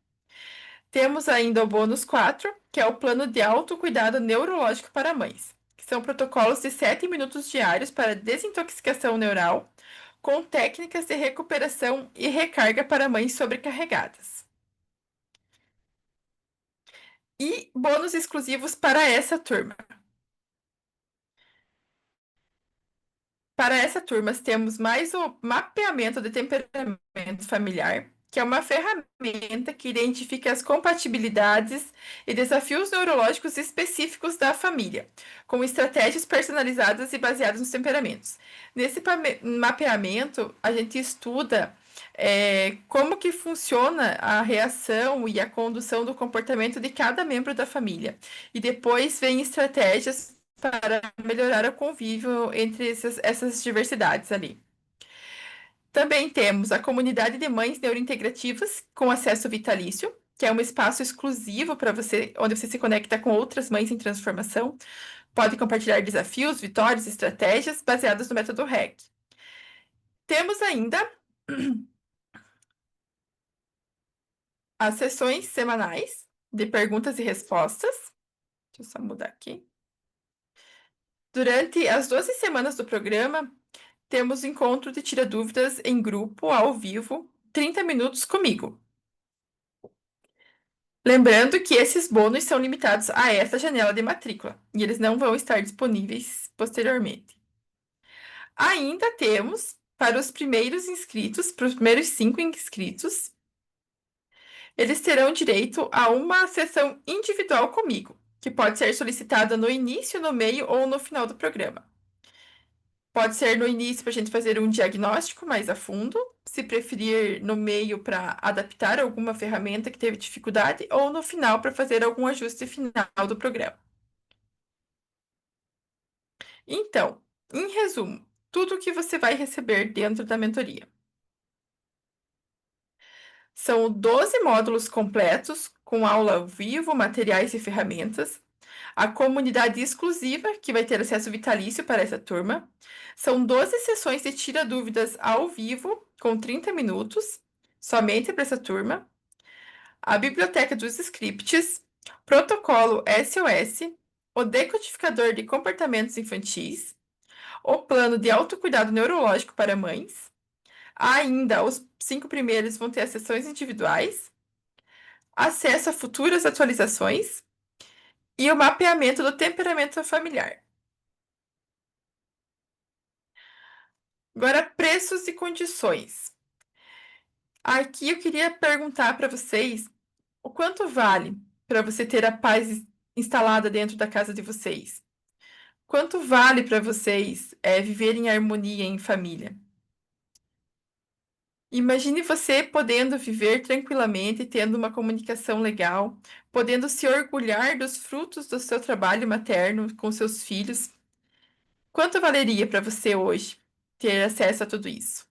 Temos ainda o bônus 4, que é o plano de autocuidado neurológico para mães, que são protocolos de 7 minutos diários para desintoxicação neural, com técnicas de recuperação e recarga para mães sobrecarregadas. E bônus exclusivos para essa turma. Para essa turma, temos mais o mapeamento de temperamento familiar, que é uma ferramenta que identifica as compatibilidades e desafios neurológicos específicos da família, com estratégias personalizadas e baseadas nos temperamentos. Nesse mapeamento, a gente estuda como que funciona a reação e a condução do comportamento de cada membro da família. E depois vem estratégias para melhorar o convívio entre essas diversidades ali. Também temos a comunidade de mães neurointegrativas com acesso vitalício, que é um espaço exclusivo para você, onde você se conecta com outras mães em transformação, pode compartilhar desafios, vitórias, estratégias baseadas no método REC. Temos ainda as sessões semanais de perguntas e respostas. Deixa eu só mudar aqui. Durante as 12 semanas do programa, temos encontro de tira dúvidas em grupo, ao vivo, 30 minutos comigo. Lembrando que esses bônus são limitados a essa janela de matrícula e eles não vão estar disponíveis posteriormente. Ainda temos, para os primeiros inscritos, para os primeiros 5 inscritos, eles terão direito a uma sessão individual comigo, que pode ser solicitada no início, no meio ou no final do programa. Pode ser no início para a gente fazer um diagnóstico mais a fundo, se preferir no meio para adaptar alguma ferramenta que teve dificuldade, ou no final para fazer algum ajuste final do programa. Então, em resumo, tudo o que você vai receber dentro da mentoria. São 12 módulos completos, com aula ao vivo, materiais e ferramentas. A comunidade exclusiva, que vai ter acesso vitalício para essa turma. São 12 sessões de tira dúvidas ao vivo, com 30 minutos, somente para essa turma. A biblioteca dos scripts, protocolo SOS, o decodificador de comportamentos infantis, o plano de autocuidado neurológico para mães. Ainda, os 5 primeiros vão ter as sessões individuais, acesso a futuras atualizações e o mapeamento do temperamento familiar. Agora, preços e condições. Aqui eu queria perguntar para vocês o quanto vale para você ter a paz instalada dentro da casa de vocês? Quanto vale para vocês viver em harmonia em família? Imagine você podendo viver tranquilamente, tendo uma comunicação legal, podendo se orgulhar dos frutos do seu trabalho materno com seus filhos. Quanto valeria para você hoje ter acesso a tudo isso?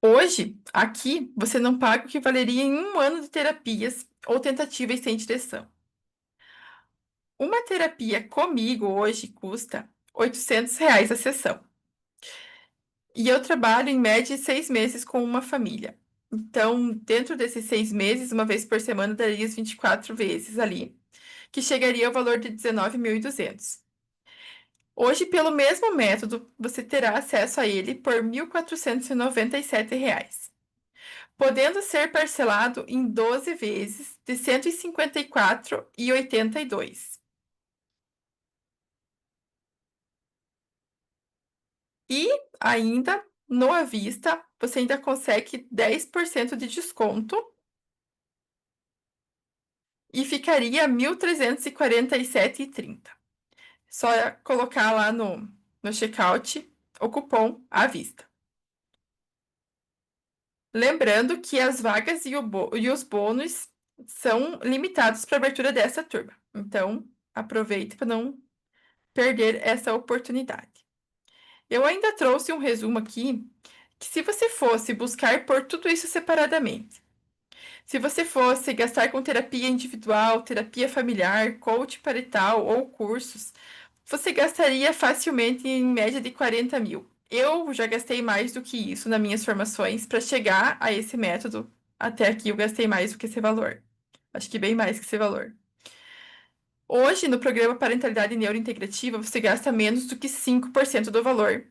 Hoje, aqui, você não paga o que valeria em um ano de terapias ou tentativas sem direção. Uma terapia comigo hoje custa R$ 800 a sessão. E eu trabalho em média 6 meses com uma família. Então, dentro desses 6 meses, uma vez por semana, daria as 24 vezes ali, que chegaria ao valor de 19.200. Hoje, pelo mesmo método, você terá acesso a ele por R$ 1.497, podendo ser parcelado em 12 vezes de R$ 154,82. E ainda, no à vista, você ainda consegue 10% de desconto e ficaria R$ 1.347,30. Só colocar lá no checkout o cupom à vista. Lembrando que as vagas e os bônus são limitados para a abertura dessa turma. Então, aproveite para não perder essa oportunidade. Eu ainda trouxe um resumo aqui que se você fosse buscar por tudo isso separadamente, se você fosse gastar com terapia individual, terapia familiar, coach parental ou cursos, você gastaria facilmente em média de 40 mil. Eu já gastei mais do que isso nas minhas formações para chegar a esse método. Até aqui eu gastei mais do que esse valor. Acho que bem mais que esse valor. Hoje, no programa Parentalidade Neurointegrativa, você gasta menos do que 5% do valor,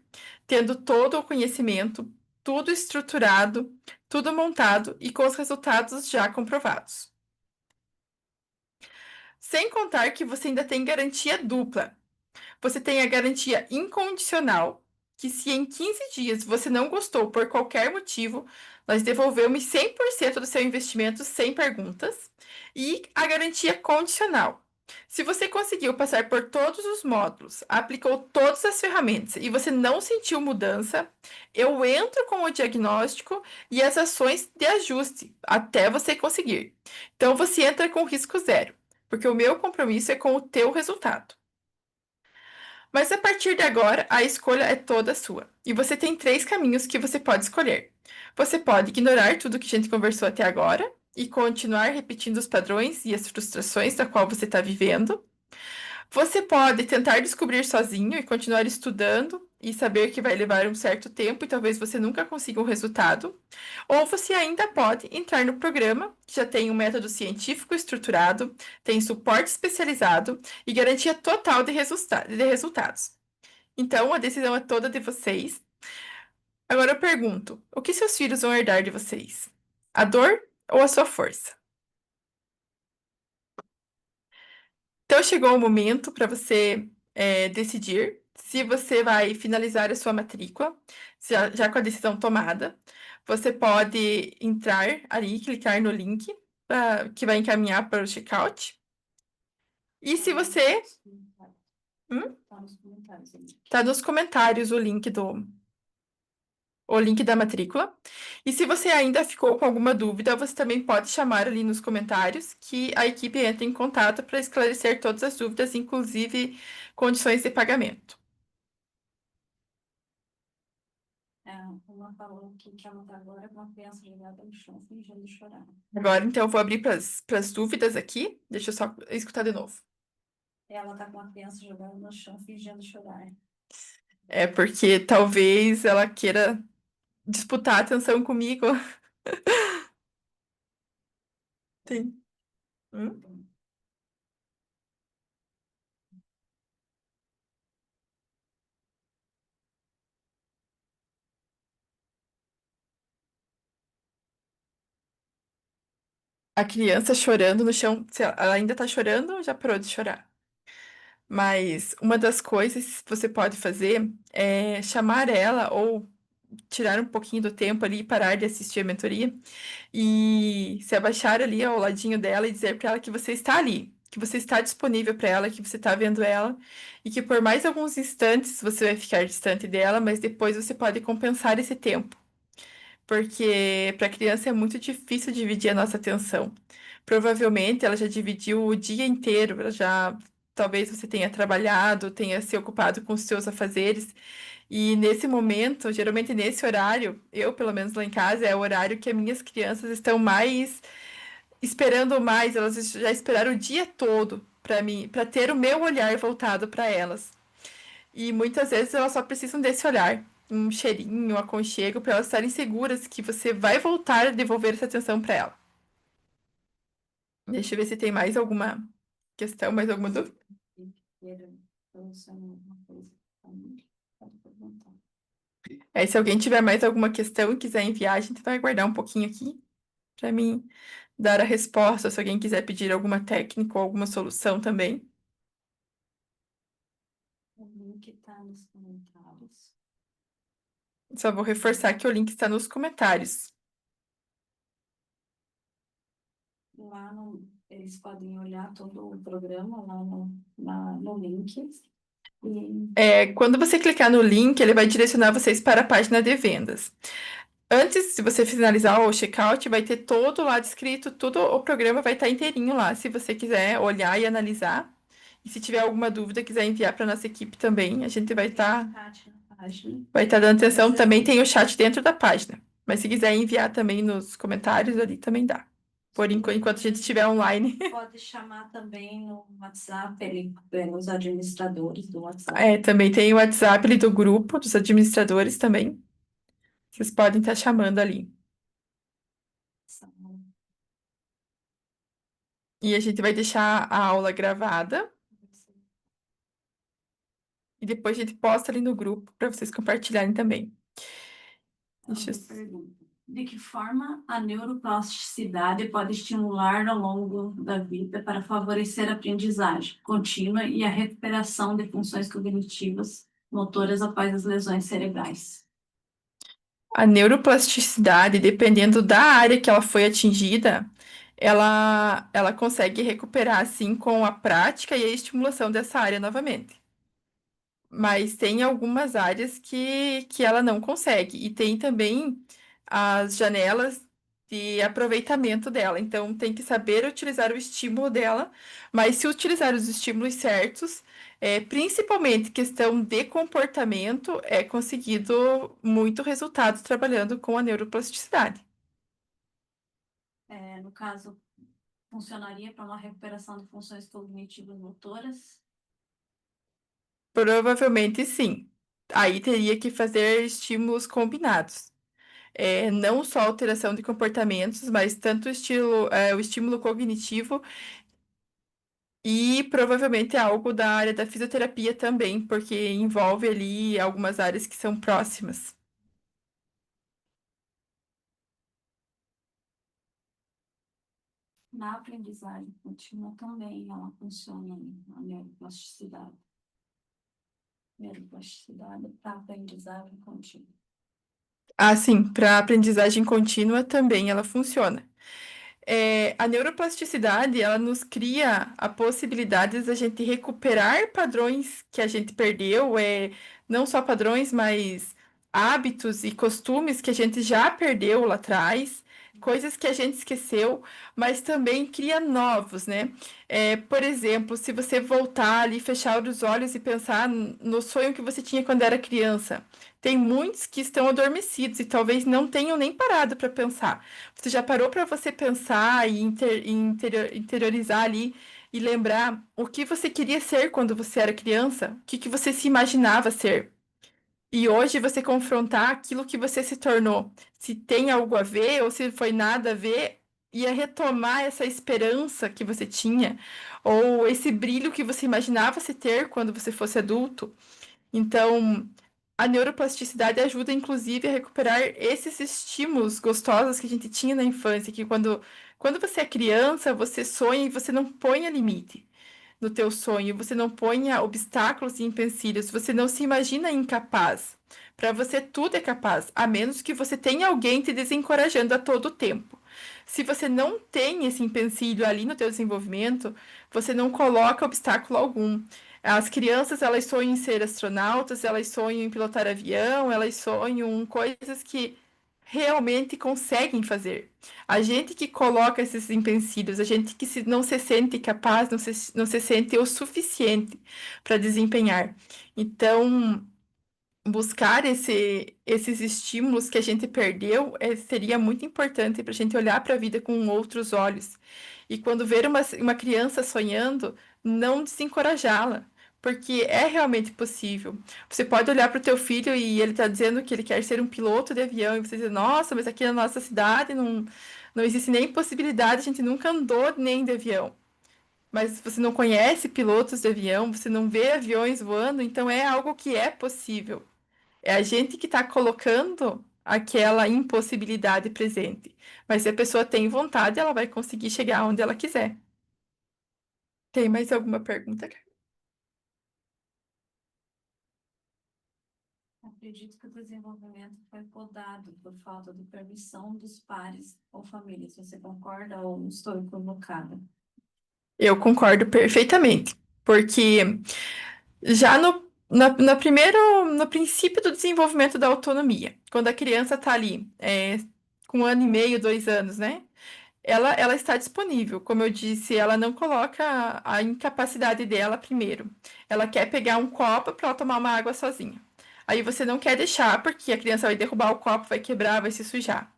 tendo todo o conhecimento, tudo estruturado, tudo montado e com os resultados já comprovados. Sem contar que você ainda tem garantia dupla. Você tem a garantia incondicional, que se em 15 dias você não gostou por qualquer motivo, nós devolvemos 100% do seu investimento sem perguntas. E a garantia condicional. Se você conseguiu passar por todos os módulos, aplicou todas as ferramentas e você não sentiu mudança, eu entro com o diagnóstico e as ações de ajuste até você conseguir. Então você entra com risco zero, porque o meu compromisso é com o teu resultado. Mas a partir de agora, a escolha é toda sua. E você tem 3 caminhos que você pode escolher. Você pode ignorar tudo que a gente conversou até agora e continuar repetindo os padrões e as frustrações da qual você está vivendo. Você pode tentar descobrir sozinho e continuar estudando e saber que vai levar um certo tempo e talvez você nunca consiga um resultado. Ou você ainda pode entrar no programa, que já tem um método científico estruturado, tem suporte especializado e garantia total de resultados. Então, a decisão é toda de vocês. Agora eu pergunto: o que seus filhos vão herdar de vocês? A dor ou a sua força? Então, chegou o momento para você decidir se você vai finalizar a sua matrícula, já com a decisão tomada. Você pode entrar ali, clicar no link que vai encaminhar para o checkout. E se você. Tá nos comentários aí. Tá nos comentários o link da matrícula. E se você ainda ficou com alguma dúvida, você também pode chamar ali nos comentários que a equipe entra em contato para esclarecer todas as dúvidas, inclusive condições de pagamento. Uma falou aqui que ela tá agora com uma criança jogada no chão, fingindo chorar. Agora, então, eu vou abrir para as dúvidas aqui. Deixa eu só escutar de novo. Ela tá com uma criança jogada no chão, fingindo chorar. É porque talvez ela queira disputar a atenção comigo. Sim. Hum? A criança chorando no chão. Se ela ainda tá chorando ou já parou de chorar? Mas uma das coisas que você pode fazer é chamar ela ou tirar um pouquinho do tempo ali e parar de assistir a mentoria e se abaixar ali ao ladinho dela e dizer para ela que você está ali, que você está disponível para ela, que você está vendo ela e que por mais alguns instantes você vai ficar distante dela, mas depois você pode compensar esse tempo. Porque para a criança é muito difícil dividir a nossa atenção. Provavelmente ela já dividiu o dia inteiro, ela já talvez você tenha trabalhado, tenha se ocupado com os seus afazeres, e nesse momento, geralmente nesse horário, eu pelo menos lá em casa, é o horário que as minhas crianças estão mais esperando mais, elas já esperaram o dia todo para mim, para ter o meu olhar voltado para elas. E muitas vezes elas só precisam desse olhar, um cheirinho, um aconchego, para elas estarem seguras que você vai voltar a devolver essa atenção para ela. Deixa eu ver se tem mais alguma questão, mais alguma dúvida. Aí, se alguém tiver mais alguma questão e quiser enviar, a gente vai aguardar um pouquinho aqui para mim dar a resposta, se alguém quiser pedir alguma técnica ou alguma solução também. O link tá nos comentários. Só vou reforçar que o link está nos comentários. Lá no, eles podem olhar todo o programa lá no link. E Quando você clicar no link, ele vai direcionar vocês para a página de vendas. Antes de você finalizar o checkout, vai ter todo lá descrito, tudo o programa vai estar inteirinho lá, se você quiser olhar e analisar. E se tiver alguma dúvida, quiser enviar para nossa equipe também, a gente chat na página. vai estar dando atenção. Mas, Também tem o chat dentro da página. Mas se quiser enviar também nos comentários ali, também dá. Por enquanto a gente estiver online. pode chamar também no WhatsApp, pelos administradores do WhatsApp. Também tem o WhatsApp ali do grupo, dos administradores também. Vocês podem estar chamando ali. E a gente vai deixar a aula gravada e depois a gente posta ali no grupo para vocês compartilharem também. Deixa eu... Pergunta. De que forma a neuroplasticidade pode estimular ao longo da vida para favorecer a aprendizagem contínua e a recuperação de funções cognitivas motoras após as lesões cerebrais? A neuroplasticidade, dependendo da área que ela foi atingida, ela consegue recuperar, assim, com a prática e a estimulação dessa área novamente. Mas tem algumas áreas que ela não consegue. E tem também as janelas de aproveitamento dela. Então, tem que saber utilizar o estímulo dela, mas se utilizar os estímulos certos, principalmente questão de comportamento, é conseguido muito resultado trabalhando com a neuroplasticidade. No caso, funcionaria para uma recuperação de funções cognitivas motoras? Provavelmente sim. Aí teria que fazer estímulos combinados. Não só alteração de comportamentos, mas tanto o estímulo cognitivo e provavelmente algo da área da fisioterapia também, porque envolve ali algumas áreas que são próximas. Na aprendizagem contínua também ela funciona, a neuroplasticidade. Neuroplasticidade para aprendizagem contínua. Ah, sim, para aprendizagem contínua também ela funciona. A neuroplasticidade, ela nos cria a possibilidade de a gente recuperar padrões que a gente perdeu, não só padrões, mas hábitos e costumes que a gente já perdeu lá atrás, coisas que a gente esqueceu, mas também cria novos, né? Por exemplo, se você voltar ali, fechar os olhos e pensar no sonho que você tinha quando era criança, tem muitos que estão adormecidos e talvez não tenham nem parado para pensar. Você já parou para você pensar e interiorizar ali e lembrar o que você queria ser quando você era criança? O que você se imaginava ser? E hoje você confrontar aquilo que você se tornou, se tem algo a ver ou se foi nada a ver, e a retomar essa esperança que você tinha, ou esse brilho que você imaginava se ter quando você fosse adulto. Então, a neuroplasticidade ajuda, inclusive, a recuperar esses estímulos gostosos que a gente tinha na infância, que quando você é criança, você sonha e você não põe limite no teu sonho, você não põe obstáculos e empecilhos, você não se imagina incapaz. Para você, tudo é capaz, a menos que você tenha alguém te desencorajando a todo tempo. Se você não tem esse empecilho ali no teu desenvolvimento, você não coloca obstáculo algum. As crianças, elas sonham em ser astronautas, elas sonham em pilotar avião, elas sonham em coisas que realmente conseguem fazer. A gente que coloca esses empecilhos, a gente que não se sente capaz, não se sente o suficiente para desempenhar. Então, buscar esses estímulos que a gente perdeu seria muito importante para a gente olhar para a vida com outros olhos. E quando ver uma criança sonhando, não desencorajá-la, porque é realmente possível. Você pode olhar para o teu filho e ele está dizendo que ele quer ser um piloto de avião, e você diz, nossa, mas aqui na nossa cidade não existe nem possibilidade, a gente nunca andou nem de avião. Mas você não conhece pilotos de avião, você não vê aviões voando, então é algo que é possível. É a gente que está colocando aquela impossibilidade presente. Mas se a pessoa tem vontade, ela vai conseguir chegar onde ela quiser. Tem mais alguma pergunta? acredito que o desenvolvimento foi podado por falta de permissão dos pares ou famílias. Você concorda ou estou equivocada? Eu concordo perfeitamente, porque já no princípio do desenvolvimento da autonomia, quando a criança está ali, com 1 ano e meio, 2 anos, né? Ela está disponível. Como eu disse, ela não coloca a incapacidade dela primeiro. Ela quer pegar um copo para ela tomar uma água sozinha. Aí você não quer deixar, porque a criança vai derrubar o copo, vai quebrar, vai se sujar.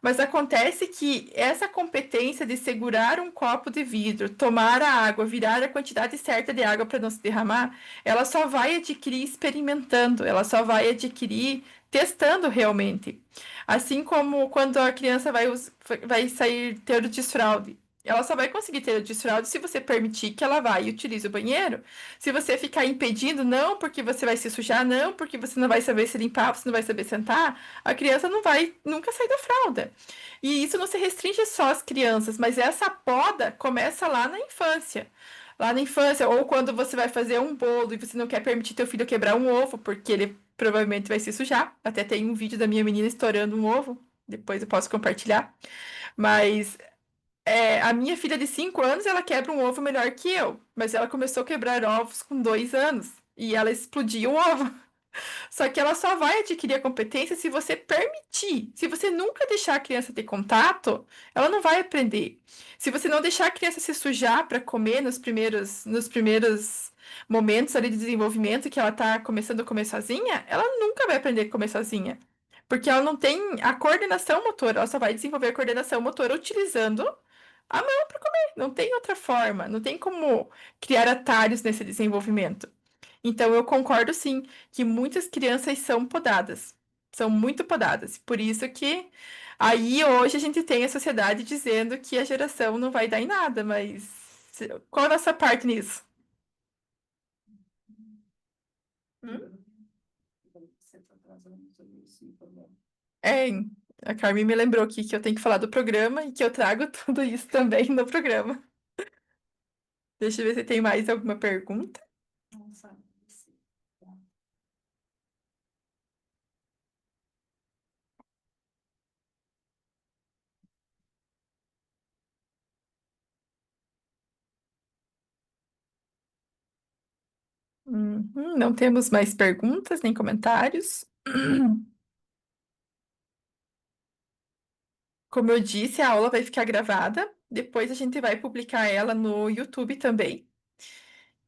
Mas acontece que essa competência de segurar um copo de vidro, tomar a água, virar a quantidade certa de água para não se derramar, ela só vai adquirir experimentando, ela só vai adquirir testando realmente. Assim como quando a criança vai sair ter o desfraude. Ela só vai conseguir ter o desfraude se você permitir que ela vá e utilize o banheiro. Se você ficar impedindo, não porque você vai se sujar, não porque você não vai saber se limpar, você não vai saber sentar, a criança não vai nunca sair da fralda. E isso não se restringe só às crianças, mas essa poda começa lá na infância. Lá na infância, ou quando você vai fazer um bolo e você não quer permitir teu filho quebrar um ovo, porque ele provavelmente vai se sujar. Até tem um vídeo da minha menina estourando um ovo, depois eu posso compartilhar. Mas a minha filha de 5 anos, ela quebra um ovo melhor que eu, mas ela começou a quebrar ovos com 2 anos e ela explodiu o ovo. Só que ela só vai adquirir a competência se você permitir. Se você nunca deixar a criança ter contato, ela não vai aprender. Se você não deixar a criança se sujar para comer nos primeiros momentos ali de desenvolvimento que ela está começando a comer sozinha, ela nunca vai aprender a comer sozinha. Porque ela não tem a coordenação motora, ela só vai desenvolver a coordenação motora utilizando a mão para comer. Não tem outra forma, não tem como criar atalhos nesse desenvolvimento. Então, eu concordo sim que muitas crianças são podadas, são muito podadas. Por isso que aí hoje a gente tem a sociedade dizendo que a geração não vai dar em nada, mas qual a nossa parte nisso? Hum? Você está trazendo sobre isso, então, É, a Carmen me lembrou aqui que eu tenho que falar do programa e que eu trago tudo isso também no programa. Deixa eu ver se tem mais alguma pergunta. não sabe. Não temos mais perguntas nem comentários. Como eu disse, a aula vai ficar gravada. Depois a gente vai publicar ela no YouTube também.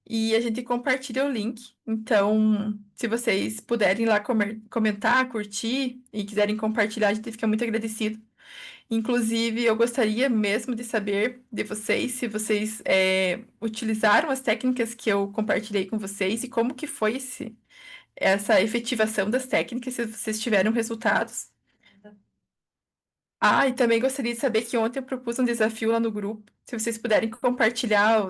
E a gente compartilha o link. Então, se vocês puderem lá comentar, curtir e quiserem compartilhar, a gente fica muito agradecido. Inclusive, eu gostaria mesmo de saber de vocês se vocês utilizaram as técnicas que eu compartilhei com vocês e como que foi essa efetivação das técnicas, se vocês tiveram resultados. Ah, e também gostaria de saber que ontem eu propus um desafio lá no grupo. Se vocês puderem compartilhar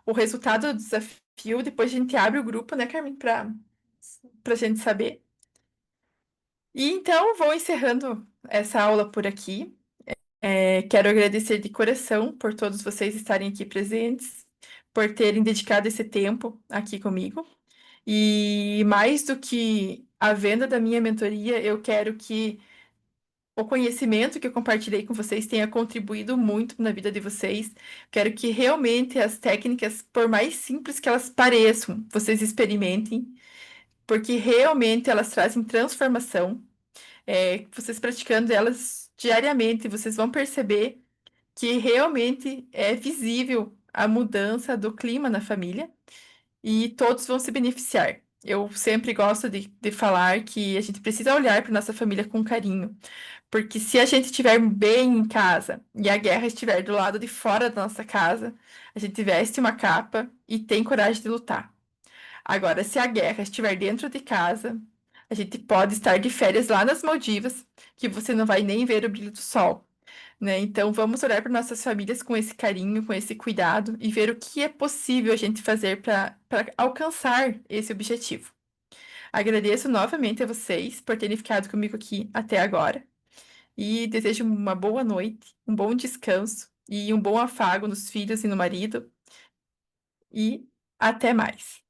o resultado do desafio, depois a gente abre o grupo, né, Carmen, para a gente saber. E então, vou encerrando essa aula por aqui. Quero agradecer de coração por todos vocês estarem aqui presentes, por terem dedicado esse tempo aqui comigo. E mais do que a venda da minha mentoria, eu quero que o conhecimento que eu compartilhei com vocês tenha contribuído muito na vida de vocês. Quero que realmente as técnicas, por mais simples que elas pareçam, vocês experimentem, porque realmente elas trazem transformação. Vocês praticando elas diariamente, vocês vão perceber que realmente é visível a mudança do clima na família e todos vão se beneficiar. Eu sempre gosto de falar que a gente precisa olhar para nossa família com carinho. Porque se a gente estiver bem em casa e a guerra estiver do lado de fora da nossa casa, a gente veste uma capa e tem coragem de lutar. Agora, se a guerra estiver dentro de casa, a gente pode estar de férias lá nas Maldivas, que você não vai nem ver o brilho do sol, né? Então, vamos olhar para nossas famílias com esse carinho, com esse cuidado e ver o que é possível a gente fazer para alcançar esse objetivo. Agradeço novamente a vocês por terem ficado comigo aqui até agora e desejo uma boa noite, um bom descanso e um bom afago nos filhos e no marido. E até mais.